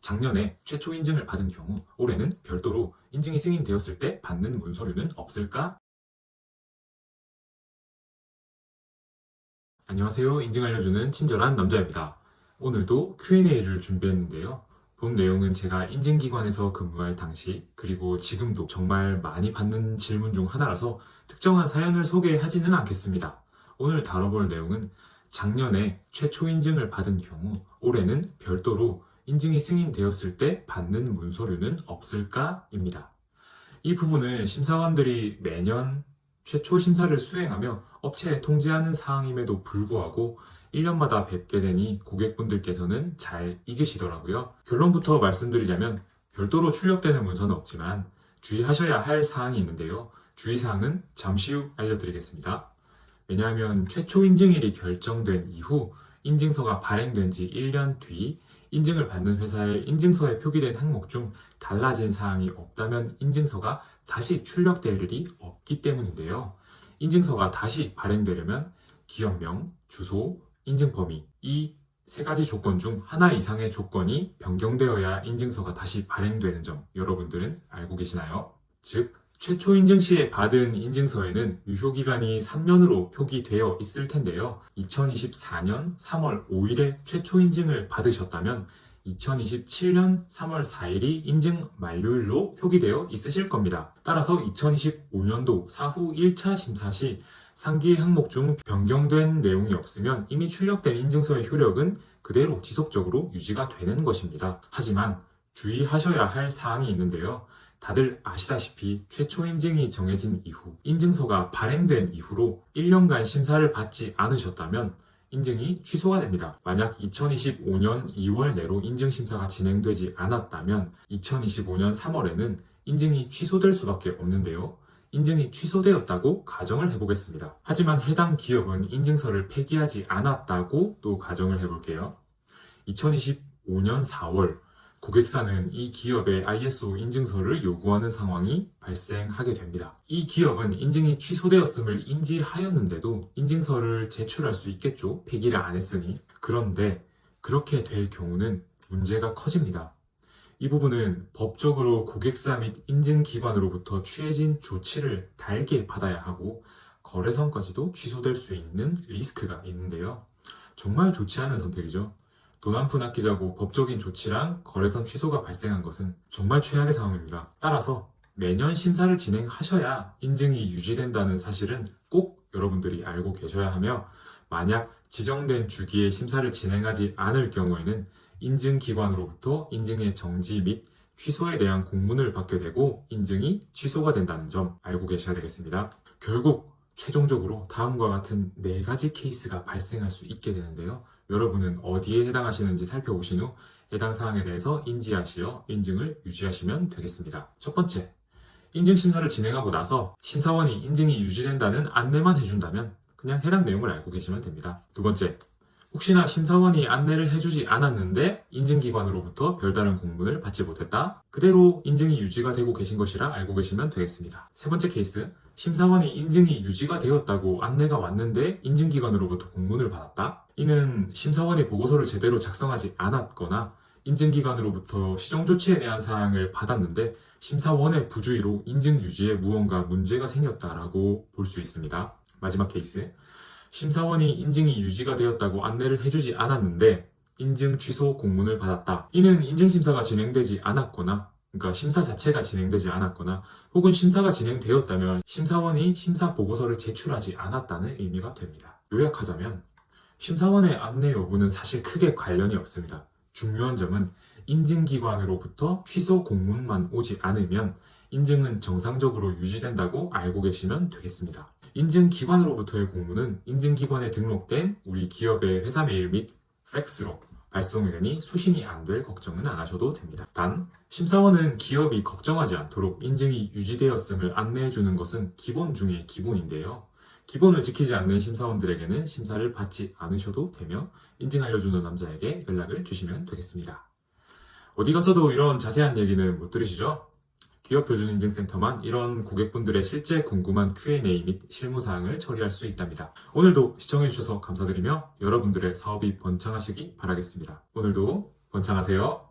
작년에 최초 인증을 받은 경우 올해는 별도로 인증이 승인되었을 때 받는 문서류는 없을까? 안녕하세요. 인증 알려주는 친절한 남자입니다. 오늘도 Q&A를 준비했는데요. 본 내용은 제가 인증기관에서 근무할 당시 그리고 지금도 정말 많이 받는 질문 중 하나라서 특정한 사연을 소개하지는 않겠습니다. 오늘 다뤄볼 내용은 작년에 최초 인증을 받은 경우 올해는 별도로 인증이 승인되었을 때 받는 문서류는 없을까?입니다. 이 부분은 심사관들이 매년 최초 심사를 수행하며 업체에 통지하는 사항임에도 불구하고 1년마다 뵙게 되니 고객분들께서는 잘 잊으시더라고요. 결론부터 말씀드리자면 별도로 출력되는 문서는 없지만 주의하셔야 할 사항이 있는데요. 주의사항은 잠시 후 알려드리겠습니다. 왜냐하면 최초 인증일이 결정된 이후 인증서가 발행된 지 1년 뒤 인증을 받는 회사의 인증서에 표기된 항목 중 달라진 사항이 없다면 인증서가 다시 출력될 일이 없기 때문인데요. 인증서가 다시 발행되려면 기업명, 주소, 인증 범위 이 세 가지 조건 중 하나 이상의 조건이 변경되어야 인증서가 다시 발행되는 점 여러분들은 알고 계시나요? 즉 최초 인증 시에 받은 인증서에는 유효기간이 3년으로 표기되어 있을 텐데요. 2024년 3월 5일에 최초 인증을 받으셨다면 2027년 3월 4일이 인증 만료일로 표기되어 있으실 겁니다. 따라서 2025년도 사후 1차 심사 시 상기의 항목 중 변경된 내용이 없으면 이미 출력된 인증서의 효력은 그대로 지속적으로 유지가 되는 것입니다. 하지만 주의하셔야 할 사항이 있는데요. 다들 아시다시피 최초 인증이 정해진 이후 인증서가 발행된 이후로 1년간 심사를 받지 않으셨다면 인증이 취소가 됩니다. 만약 2025년 2월 내로 인증심사가 진행되지 않았다면 2025년 3월에는 인증이 취소될 수밖에 없는데요. 인증이 취소되었다고 가정을 해보겠습니다. 하지만 해당 기업은 인증서를 폐기하지 않았다고 또 가정을 해볼게요. 2025년 4월 고객사는 이 기업의 ISO 인증서를 요구하는 상황이 발생하게 됩니다. 이 기업은 인증이 취소되었음을 인지하였는데도 인증서를 제출할 수 있겠죠? 폐기를 안 했으니. 그런데 그렇게 될 경우는 문제가 커집니다. 이 부분은 법적으로 고객사 및 인증기관으로부터 취해진 조치를 달게 받아야 하고 거래선까지도 취소될 수 있는 리스크가 있는데요. 정말 좋지 않은 선택이죠. 돈 한 푼 아끼자고 법적인 조치랑 거래선 취소가 발생한 것은 정말 최악의 상황입니다. 따라서 매년 심사를 진행하셔야 인증이 유지된다는 사실은 꼭 여러분들이 알고 계셔야 하며 만약 지정된 주기에 심사를 진행하지 않을 경우에는 인증기관으로부터 인증의 정지 및 취소에 대한 공문을 받게 되고 인증이 취소가 된다는 점 알고 계셔야 되겠습니다. 결국 최종적으로 다음과 같은 4가지 케이스가 발생할 수 있게 되는데요. 여러분은 어디에 해당하시는지 살펴보신 후 해당 사항에 대해서 인지하시어 인증을 유지하시면 되겠습니다. 첫 번째, 인증심사를 진행하고 나서 심사원이 인증이 유지된다는 안내만 해준다면 그냥 해당 내용을 알고 계시면 됩니다. 두 번째, 혹시나 심사원이 안내를 해주지 않았는데 인증기관으로부터 별다른 공문을 받지 못했다. 그대로 인증이 유지가 되고 계신 것이라 알고 계시면 되겠습니다. 세 번째 케이스, 심사원이 인증이 유지가 되었다고 안내가 왔는데 인증기관으로부터 공문을 받았다. 이는 심사원이 보고서를 제대로 작성하지 않았거나 인증기관으로부터 시정조치에 대한 사항을 받았는데 심사원의 부주의로 인증 유지에 무언가 문제가 생겼다라고 볼 수 있습니다. 마지막 케이스, 심사원이 인증이 유지가 되었다고 안내를 해주지 않았는데 인증 취소 공문을 받았다. 이는 인증심사가 진행되지 않았거나 그러니까 심사 자체가 진행되지 않았거나 혹은 심사가 진행되었다면 심사원이 심사 보고서를 제출하지 않았다는 의미가 됩니다. 요약하자면 심사원의 안내 여부는 사실 크게 관련이 없습니다. 중요한 점은 인증기관으로부터 취소 공문만 오지 않으면 인증은 정상적으로 유지된다고 알고 계시면 되겠습니다. 인증기관으로부터의 공문은 인증기관에 등록된 우리 기업의 회사 메일 및 팩스로 발송이 되니 수신이 안 될 걱정은 안 하셔도 됩니다. 단, 심사원은 기업이 걱정하지 않도록 인증이 유지되었음을 안내해주는 것은 기본 중의 기본인데요. 기본을 지키지 않는 심사원들에게는 심사를 받지 않으셔도 되며 인증 알려주는 남자에게 연락을 주시면 되겠습니다. 어디 가서도 이런 자세한 얘기는 못 들으시죠? 기업표준인증센터만 이런 고객분들의 실제 궁금한 Q&A 및 실무사항을 처리할 수 있답니다. 오늘도 시청해주셔서 감사드리며 여러분들의 사업이 번창하시기 바라겠습니다. 오늘도 번창하세요.